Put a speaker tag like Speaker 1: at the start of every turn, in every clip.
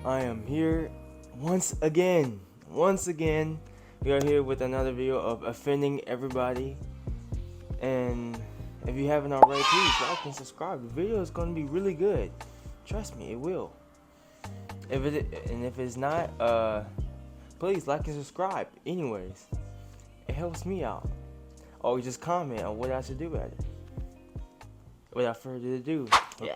Speaker 1: I am here once again. Once again, we are here with another video of offending everybody. And if you haven't already, please like and subscribe. The video is going to be really good. Trust me, it will. If it's not, please like and subscribe. Anyways, it helps me out. Or just comment on what I should do about it. Without further ado, yeah.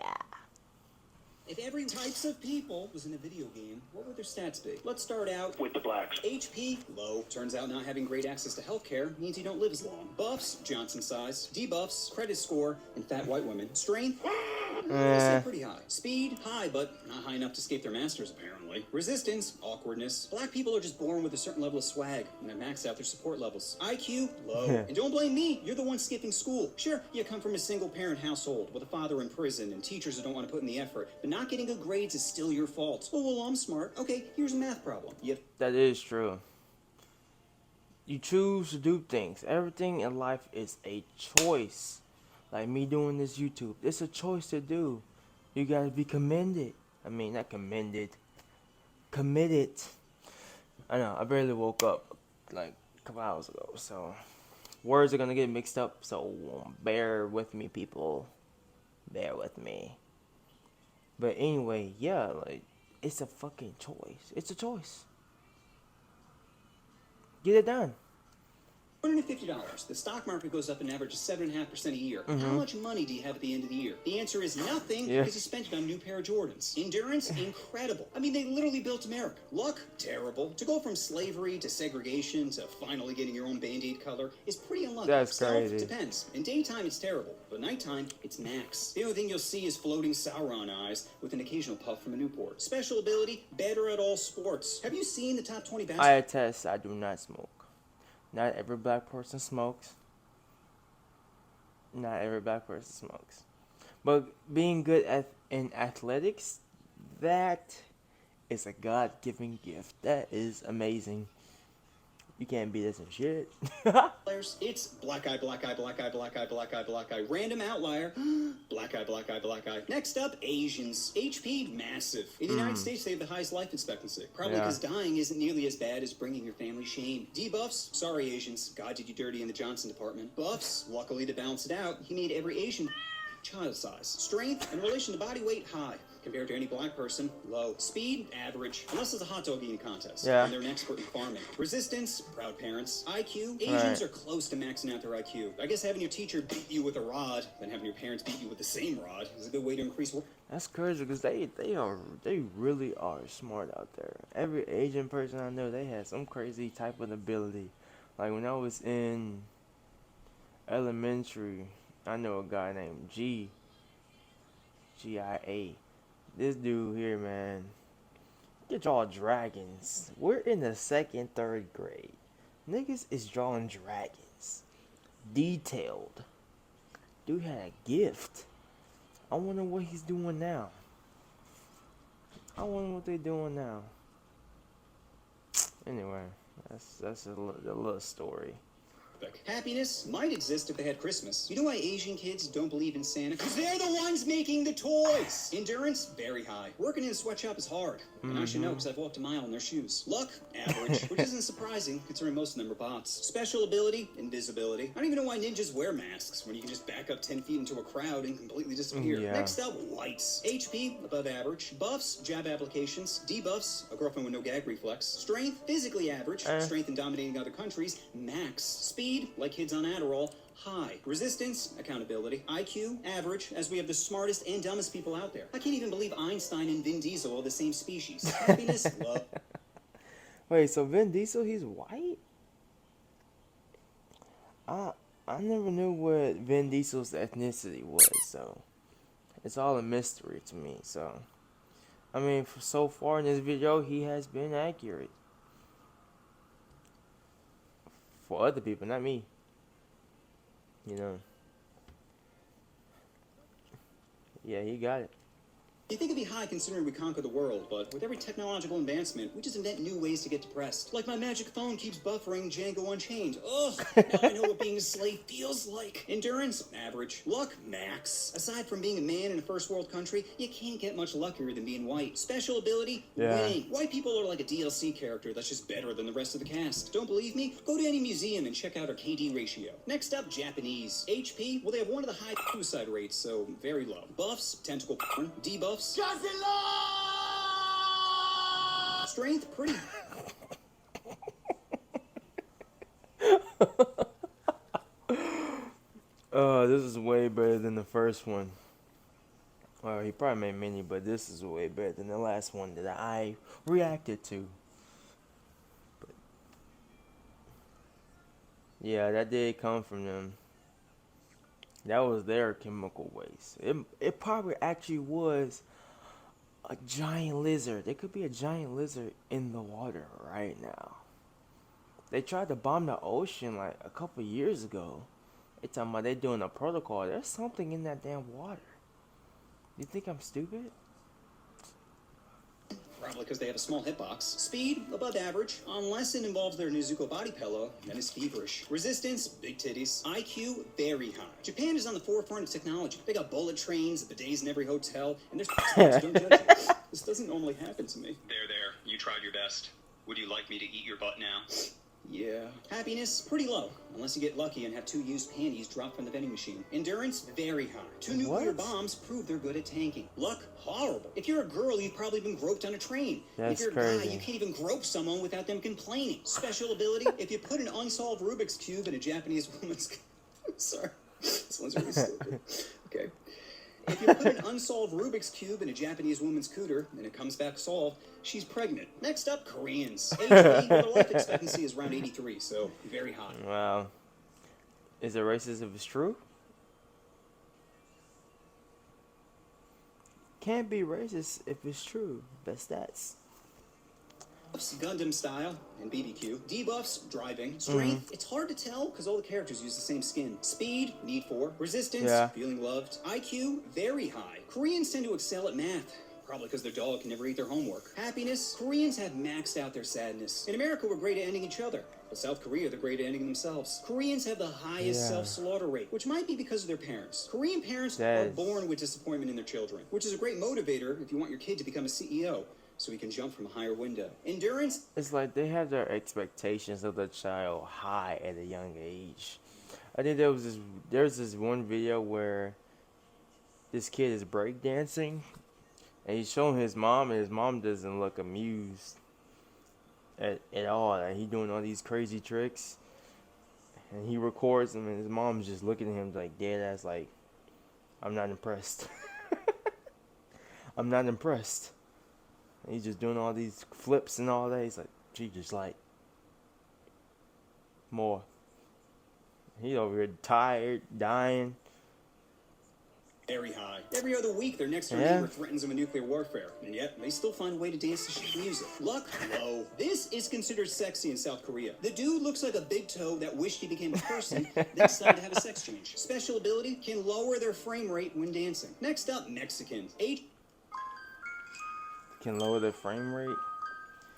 Speaker 2: If every types of people was in a video game, what would their stats be? Let's start out
Speaker 3: with the blacks.
Speaker 2: HP, low. Turns out not having great access to healthcare means you don't live as long. Buffs, Johnson size. Debuffs, credit score, and fat white women. Strength, pretty high. Speed, high, but not high enough to escape their masters, apparently. Resistance, awkwardness. Black people are just born with a certain level of swag, and they max out their support levels. IQ, low. And don't blame me, you're the one skipping school. Sure, you come from a single-parent household with a father in prison and teachers who don't want to put in the effort, but not getting good grades is still your fault. Oh, well, I'm smart. Okay, here's a math problem.
Speaker 1: That is true. You choose to do things. Everything in life is a choice. Like me doing this YouTube. It's a choice to do. You gotta be commended. I mean, not commended. Committed. I know, I barely woke up like a couple hours ago. So, words are gonna get mixed up. So, bear with me, people. Bear with me. But anyway, yeah, like, it's a fucking choice. It's a choice. Get it done.
Speaker 2: $150. The stock market goes up an average of 7.5% a year. How much money do you have at the end of the year? The answer is nothing because you spent it on a new pair of Jordans. Endurance, incredible. I mean, they literally built America. Luck, terrible. To go from slavery to segregation to finally getting your own Band-Aid color is pretty unlucky.
Speaker 1: That's crazy.
Speaker 2: Depends. In daytime, it's terrible, but nighttime, it's max. The only thing you'll see is floating Sauron eyes with an occasional puff from a Newport. Special ability, better at all sports. Have you seen the top 20 basketball?
Speaker 1: I attest, I do not smoke. Not every black person smokes. Not every black person smokes. But being good in athletics, that is a God-given gift. That is amazing. You can't beat us in shit.
Speaker 2: Players, it's black eye, black eye, black eye, black eye, black eye, black eye, random outlier, black eye, black eye, black eye. Next up, Asians. HP, massive. In the United States, they have the highest life expectancy. Probably because dying isn't nearly as bad as bringing your family shame. Debuffs, sorry Asians, God did you dirty in the Johnson department. Buffs, luckily to balance it out, he made every Asian child size. Strength, in relation to body weight, high. Compared to any black person, low. Speed, average. Unless it's a hot dog eating contest. And they're an expert in farming. Resistance, proud parents. IQ, Asians are close to maxing out their IQ. I guess having your teacher beat you with a rod, then having your parents beat you with the same rod is a good way to increase work.
Speaker 1: That's crazy because they really are smart out there. Every Asian person I know, they had some crazy type of ability. Like when I was in elementary, I know a guy named GIA. This dude here, man, get draw dragons. We're in the second, third grade. Niggas is drawing dragons. Detailed. Dude had a gift. I wonder what he's doing now. I wonder what they're doing now. Anyway, that's a little story.
Speaker 2: Happiness might exist if they had Christmas. You know why Asian kids don't believe in Santa? Because they're the ones making the toys. Endurance, very high. Working in a sweatshop is hard. And I should know because I've walked a mile in their shoes. Luck, average, which isn't surprising considering most of them are bots. Special ability, invisibility. I don't even know why ninjas wear masks when you can just back up 10 feet into a crowd and completely disappear. Next up, whites. HP, above average. Buffs, jab applications. Debuffs, a girlfriend with no gag reflex. Strength, physically average. Strength in dominating other countries, max. Speed, like kids on Adderall, high. Resistance, accountability. IQ, average, as we have the smartest and dumbest people out there. I can't even believe Einstein and Vin Diesel are the same species. Happiness, love.
Speaker 1: Wait, so Vin Diesel, he's white? I never knew what Vin Diesel's ethnicity was, so it's all a mystery to me. So, I mean, so far in this video, he has been accurate. For other people, not me. You know. Yeah, he got it.
Speaker 2: You think it'd be high considering we conquer the world, but with every technological advancement, we just invent new ways to get depressed. Like my magic phone keeps buffering Django Unchained. Ugh, now I know what being a slave feels like. Endurance, average. Luck, max. Aside from being a man in a first world country, you can't get much luckier than being white. Special ability, winning. White people are like a DLC character that's just better than the rest of the cast. Don't believe me? Go to any museum and check out our KD ratio. Next up, Japanese. HP, well, they have one of the high suicide rates, so very low. Buffs, tentacle porn. Debuffs, strength, pretty.
Speaker 1: This is way better than the first one. Well, he probably made many, but this is way better than the last one that I reacted to. But yeah, that did come from them. That was their chemical waste. It probably actually was a giant lizard. There could be a giant lizard in the water right now. They tried to bomb the ocean like a couple years ago. They talking about they doing a protocol. There's something in that damn water. You think I'm stupid?
Speaker 2: Probably because they have a small hitbox. Speed, above average. Unless it involves their Nezuko body pillow, then it's feverish. Resistance, big titties. IQ, very high. Japan is on the forefront of technology. They got bullet trains, bidets in every hotel, and there's don't judge you. This doesn't normally happen to me.
Speaker 3: There. You tried your best. Would you like me to eat your butt now?
Speaker 2: Yeah. Happiness, pretty low. Unless you get lucky and have 2 used panties dropped from the vending machine. Endurance, very high. 2 nuclear bombs prove they're good at tanking. Luck, horrible. If you're a girl, you've probably been groped on a train.
Speaker 1: That's
Speaker 2: if you're a
Speaker 1: crazy.
Speaker 2: guy, you can't even grope someone without them complaining. Special ability, if you put an unsolved Rubik's Cube in a Japanese woman's... Sorry. This one's really stupid. Okay. If you put an unsolved Rubik's Cube in a Japanese woman's cooter and it comes back solved, she's pregnant. Next up, Koreans. HP, well, their life expectancy is around 83, so very high.
Speaker 1: Wow. Is it racist if it's true? Can't be racist if it's true. That's stats.
Speaker 2: Buffs, Gundam style, and BBQ. Debuffs, driving. Strength, it's hard to tell because all the characters use the same skin. Speed, need for. Resistance, feeling loved. IQ, very high. Koreans tend to excel at math. Probably because their dog can never eat their homework. Happiness, Koreans have maxed out their sadness. In America, we're great at ending each other. But South Korea, they're great at ending themselves. Koreans have the highest self-slaughter rate, which might be because of their parents. Korean parents are born with disappointment in their children, which is a great motivator if you want your kid to become a CEO. So he can jump from a higher window. Endurance.
Speaker 1: It's like they have their expectations of the child high at a young age. I think there's this one video where this kid is breakdancing, and he's showing his mom, and his mom doesn't look amused at all. Like, he doing all these crazy tricks, and he records him, and his mom's just looking at him like dead ass, like, I'm not impressed. I'm not impressed. And he's just doing all these flips and all that. He's like, she just like more. He over here tired, dying.
Speaker 2: Very high. Every other week, their next door neighbor threatens them with nuclear warfare, and yet they still find a way to dance to sheet music. Luck, low. This is considered sexy in South Korea. The dude looks like a big toe that wished he became a person, then decided to have a sex change. Special ability, can lower their frame rate when dancing. Next up, Mexican.
Speaker 1: Can lower the frame rate.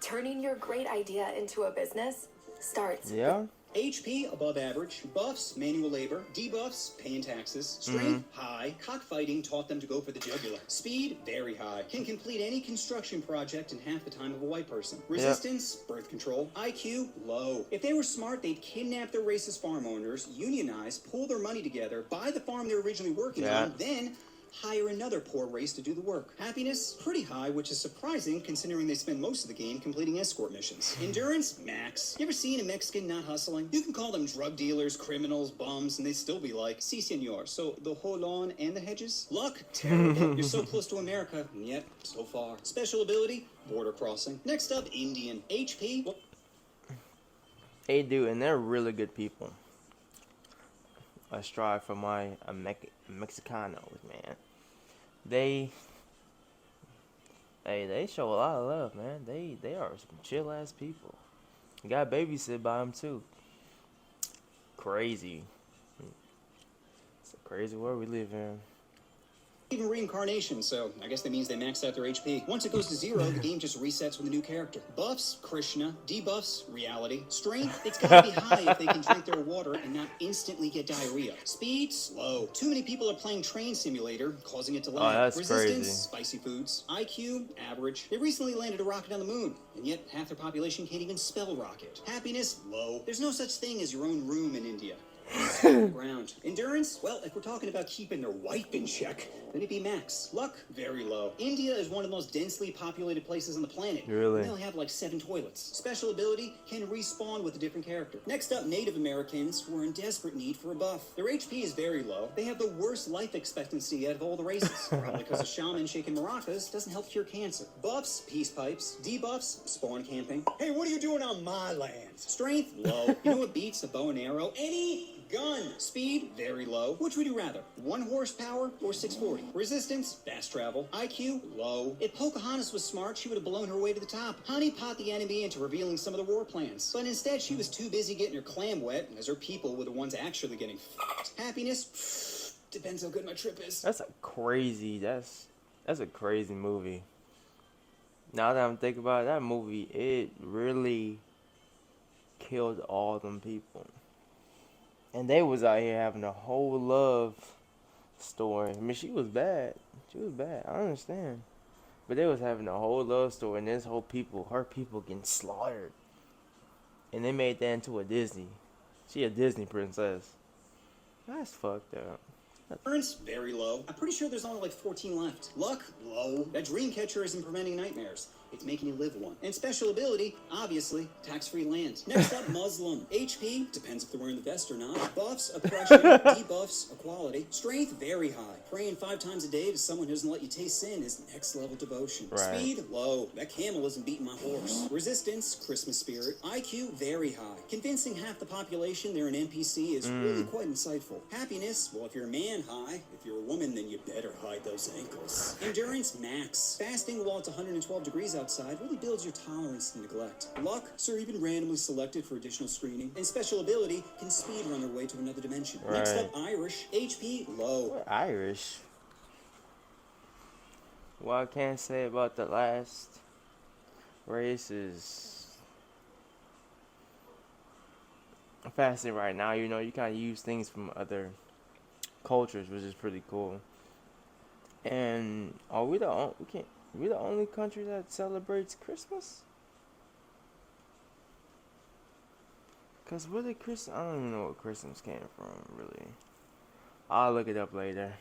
Speaker 4: Turning your great idea into a business starts.
Speaker 1: Yeah.
Speaker 2: HP, above average. Buffs, manual labor. Debuffs, paying taxes. Strength, high. Cockfighting taught them to go for the jugular. Speed, very high. Can complete any construction project in half the time of a white person. Resistance, birth control. IQ, low. If they were smart, they'd kidnap their racist farm owners, unionize, pull their money together, buy the farm they were originally working on, then hire another poor race to do the work. Happiness, pretty high, which is surprising considering they spend most of the game completing escort missions. Endurance, max. You ever seen a Mexican not hustling? You can call them drug dealers, criminals, bums, and they'd still be like, si senor, so the whole lawn and the hedges? Luck, terrible. You're so close to America, and yet so far. Special ability, border crossing. Next up, Indian. HP, well,
Speaker 1: They do, and they're really good people. I strive for my Mexicanos, man. They show a lot of love, man. They are some chill ass people. Got babysit by them too. Crazy. It's a crazy world we live in.
Speaker 2: Even reincarnation, so I guess that means they maxed out their HP. Once it goes to 0, the game just resets with a new character. Buffs, Krishna. Debuffs, reality. Strength, it's gotta be high if they can drink their water and not instantly get diarrhea. Speed, slow. Too many people are playing Train Simulator, causing it to lag.
Speaker 1: that's
Speaker 2: Resistance,
Speaker 1: crazy.
Speaker 2: spicy foods. IQ, average. They recently landed a rocket on the moon, and yet half their population can't even spell rocket. Happiness, low. There's no such thing as your own room in India. Ground. Endurance? Well, if we're talking about keeping their wife in check, then it'd be max. Luck? Very low. India is one of the most densely populated places on the planet.
Speaker 1: Really?
Speaker 2: They only have like 7 toilets. Special ability can respawn with a different character. Next up, Native Americans who are in desperate need for a buff. Their HP is very low. They have the worst life expectancy out of all the races. Probably because a shaman shaking maracas doesn't help cure cancer. Buffs? Peace pipes. Debuffs? Spawn camping. Hey, what are you doing on my land? Strength? Low. You know what beats a bow and arrow? Any gun. Speed, very low. Which would you rather? 1 horsepower or 640? Resistance, fast travel. IQ, low. If Pocahontas was smart, she would have blown her way to the top. Honey pot the enemy into revealing some of the war plans. But instead, she was too busy getting her clam wet, as her people were the ones actually getting f***ed. Happiness? Depends how good my trip is.
Speaker 1: That's a crazy movie. Now that I'm thinking about it, that movie, it really killed all them people. And they was out here having a whole love story. I mean, she was bad. I understand. But they was having a whole love story, and her people getting slaughtered. And they made that into a Disney. She a Disney princess. That's fucked up.
Speaker 2: Endurance, very low. I'm pretty sure there's only like 14 left. Luck, low. That dream catcher isn't preventing nightmares. It's making you live one. And special ability, obviously, tax-free land. Next up, Muslim. HP, depends if they're wearing the vest or not. Buffs, oppression. Debuffs, equality. Strength, very high. Praying 5 times a day to someone who doesn't let you taste sin is next-level devotion.
Speaker 1: Right.
Speaker 2: Speed, low. That camel isn't beating my horse. Resistance, Christmas spirit. IQ, very high. Convincing half the population they're an NPC is really quite insightful. Happiness, well, if you're a man, high. If you're a woman, then you better hide those ankles. Endurance, max. Fasting while it's 112 degrees outside really builds your tolerance to neglect. Luck, sir, even randomly selected for additional screening. And special ability can speed run their way to another dimension. Next
Speaker 1: Right.
Speaker 2: up, Irish. HP, low.
Speaker 1: We're Irish. What I can't say about the last race is fasting right now. You know, you kind of use things from other cultures, which is pretty cool. And are we the only country that celebrates Christmas? Cause where did Christmas? I don't even know where Christmas came from, really. I'll look it up later.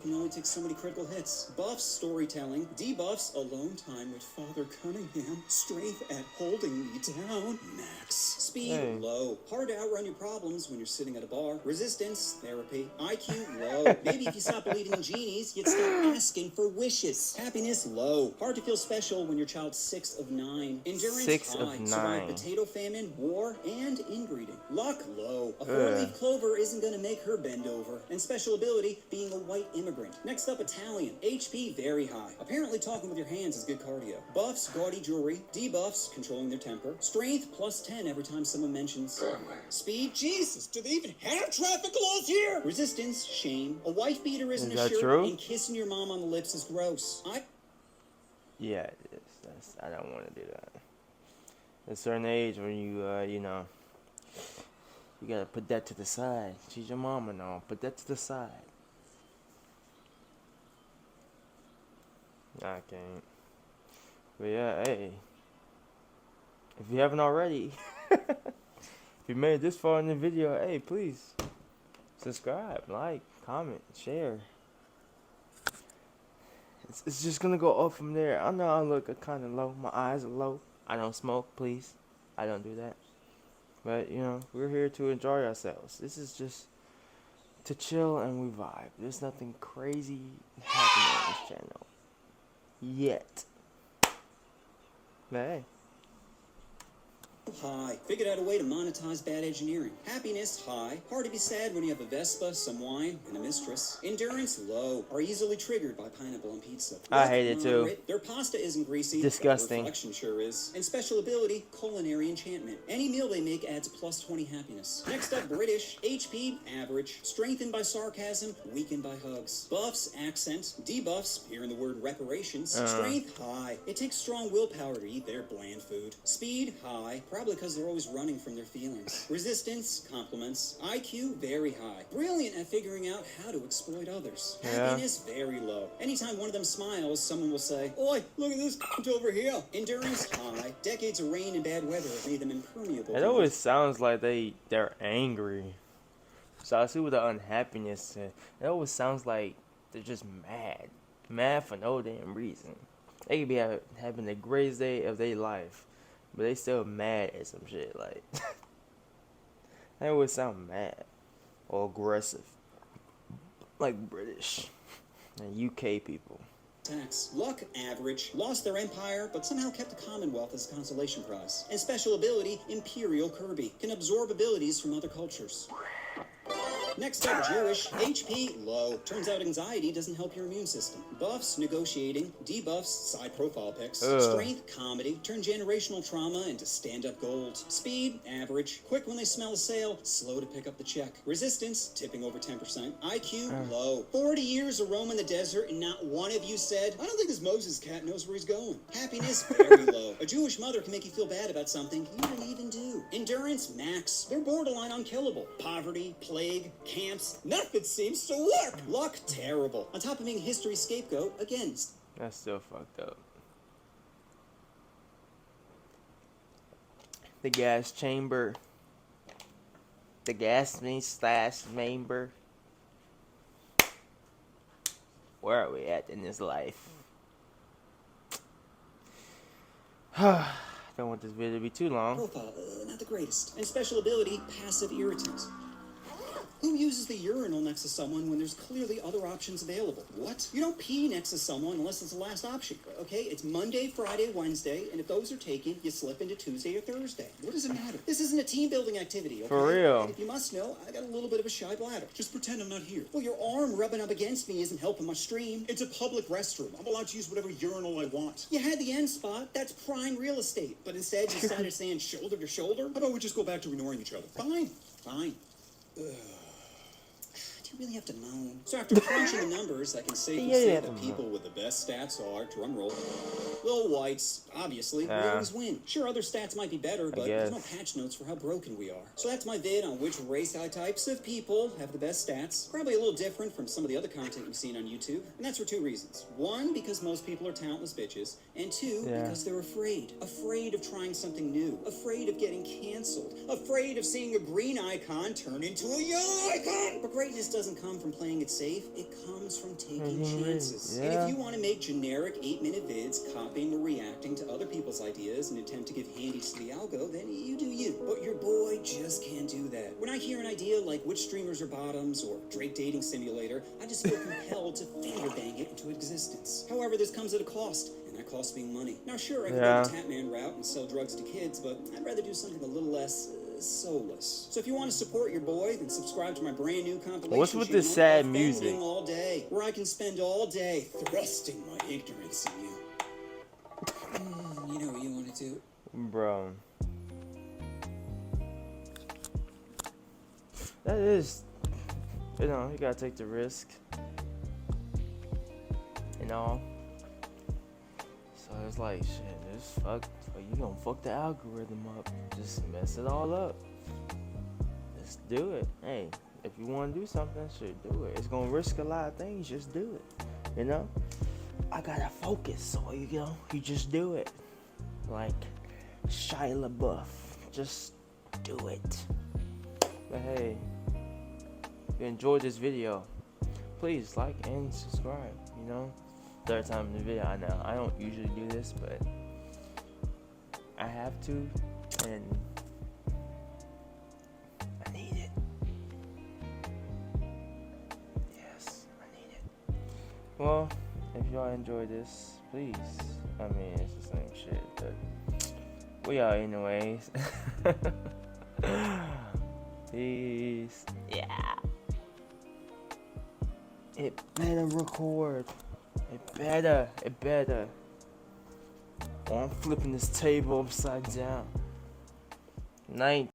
Speaker 2: Can only take so many critical hits. Buffs, storytelling. Debuffs, alone time with Father Cunningham. Strength at holding me down. Max. Speed,
Speaker 1: Hey.
Speaker 2: low. Hard to outrun your problems when you're sitting at a bar. Resistance, therapy. IQ, low. Maybe if you stop believing in genies, you'd start asking for wishes. Happiness, low. Hard to feel special when your child's 6 of 9. Endurance,
Speaker 1: 6 of
Speaker 2: high.
Speaker 1: 9.
Speaker 2: Survive potato famine, war, and inbreeding. Luck, low. A 4-leaf clover isn't going to make her bend over. And special ability, being a white immigrant. Next up, Italian. HP, very high. Apparently talking with your hands is good cardio. Buffs, gaudy jewelry. Debuffs, controlling their temper. Strength, plus 10 every time someone mentions speed. Jesus, do they even have traffic laws here? Resistance, shame. A wife beater isn't
Speaker 1: Is
Speaker 2: a
Speaker 1: that
Speaker 2: shirt,
Speaker 1: true?
Speaker 2: and kissing your mom on the lips is gross.
Speaker 1: Yeah, it is. I don't want to do that. At a certain age when you you gotta put that to the side. She's your mama now. Put that to the side. I can't. But yeah, hey. If you haven't already, if you made it this far in the video, hey, please subscribe, like, comment, share. It's just gonna go up from there. I know I look kind of low. My eyes are low. I don't smoke, please. I don't do that. But, you know, we're here to enjoy ourselves. This is just to chill and we vibe. There's nothing crazy happening on this channel. Yet. But hey.
Speaker 2: high. Figured out a way to monetize bad engineering. Happiness, high. Hard to be sad when you have a Vespa, some wine, and a mistress. Endurance, low. Are easily triggered by pineapple on pizza.
Speaker 1: I
Speaker 2: Luck,
Speaker 1: hate it too.
Speaker 2: moderate. Their pasta isn't greasy.
Speaker 1: Disgusting.
Speaker 2: But reflection sure is. And special ability, culinary enchantment. Any meal they make adds plus 20 happiness. Next up, British. HP, average. Strengthened by sarcasm, weakened by hugs. Buffs, accent. Debuffs, here in the word reparations. Strength, high. It takes strong willpower to eat their bland food. Speed, high. Probably because they're always running from their feelings. Resistance, compliments. IQ, very high. Brilliant at figuring out how to exploit others. Happiness, very low. Anytime one of them smiles, someone will say, "Oi, look at this over here." Endurance, high. Decades of rain and bad weather have made them impermeable.
Speaker 1: It always sounds like they're angry. So I see what the unhappiness is. It always sounds like they're just mad for no damn reason. They could be having the greatest day of their life, but they still mad at some shit. Like they always sound mad or aggressive, like British and UK people.
Speaker 2: Tax. Luck, average. Lost their empire, but somehow kept the Commonwealth as a consolation prize. And special ability, Imperial Kirby. Can absorb abilities from other cultures. Next up, Jewish. HP, low. Turns out anxiety doesn't help your immune system. Buffs, negotiating. Debuffs, side profile pics. Strength, comedy. Turn generational trauma into stand-up gold. Speed, average. Quick when they smell a sale. Slow to pick up the check. Resistance, tipping over 10%. IQ, low. 40 years of roaming the desert and not one of you said, "I don't think this Moses cat knows where he's going." Happiness, very low. A Jewish mother can make you feel bad about something you didn't even do. Endurance, max. They're borderline unkillable. Poverty, plague, camps, nothing seems to work. Luck, terrible. On top of being history's scapegoat, again.
Speaker 1: That's still fucked up. The gas chamber. The gas chamber. Where are we at in this life? Don't want this video to be too long.
Speaker 2: Profile, not the greatest. And special ability, passive irritant. Who uses the urinal next to someone when there's clearly other options available? What? You don't pee next to someone unless it's the last option, okay? It's Monday, Friday, Wednesday, and if those are taken, you slip into Tuesday or Thursday. What does it matter? This isn't a team-building activity, okay?
Speaker 1: For real.
Speaker 2: And if you must know, I got a little bit of a shy bladder. Just pretend I'm not here. Well, your arm rubbing up against me isn't helping my stream. It's a public restroom. I'm allowed to use whatever urinal I want. You had the end spot. That's prime real estate. But instead, you decided to stand shoulder to shoulder. How about we just go back to ignoring each other? Fine. Fine. Do you really have to moan? So after crunching the numbers, I can safely say that people with the best stats are, drumroll, little whites. Obviously, we always win. Sure, other stats might be better, but there's no patch notes for how broken we are. So that's my vid on which race types of people have the best stats. Probably a little different from some of the other content you've seen on YouTube. And that's for two reasons. One, because most people are talentless bitches. And two, because they're afraid. Afraid of trying something new. Afraid of getting canceled. Afraid of seeing a green icon turn into a yellow icon. But greatness doesn't come from playing it safe. It comes from taking chances. And if you want to make generic 8-minute vids, copying or reacting to other people's ideas and attempt to give handies to the algo, then you do you. But your boy just can't do that. When I hear an idea like which streamers are bottoms or Drake dating simulator, I just feel compelled to finger bang it into existence. However, this comes at a cost. And that cost being money. Now, sure, I could go the Tapman route and sell drugs to kids, but I'd rather do something a little less soulless. So if you want to support your boy, then subscribe to my brand new compilation.
Speaker 1: What's with this sad music?
Speaker 2: Offending all day, where I can spend all day thrusting my ignorance in you. You know what you want to do?
Speaker 1: Bro. That is, you know, you gotta take the risk. And all. So it's like, shit, this fuck, you gonna fuck the algorithm up. Just mess it all up. Just do it. Hey, if you wanna do something, shit, do it. It's gonna risk a lot of things, just do it. You know? I gotta focus, so you know, you just do it. Like Shia LaBeouf, just do it. But hey, if you enjoyed this video, please like and subscribe. You know, third time in the video. I know I don't usually do this, but I have to, and I need it. Yes, I need it. Well, if y'all enjoy this, please. I mean, it's the same shit, but We are anyways. Peace. Yeah. It better record. It better. Or I'm flipping this table upside down. Night.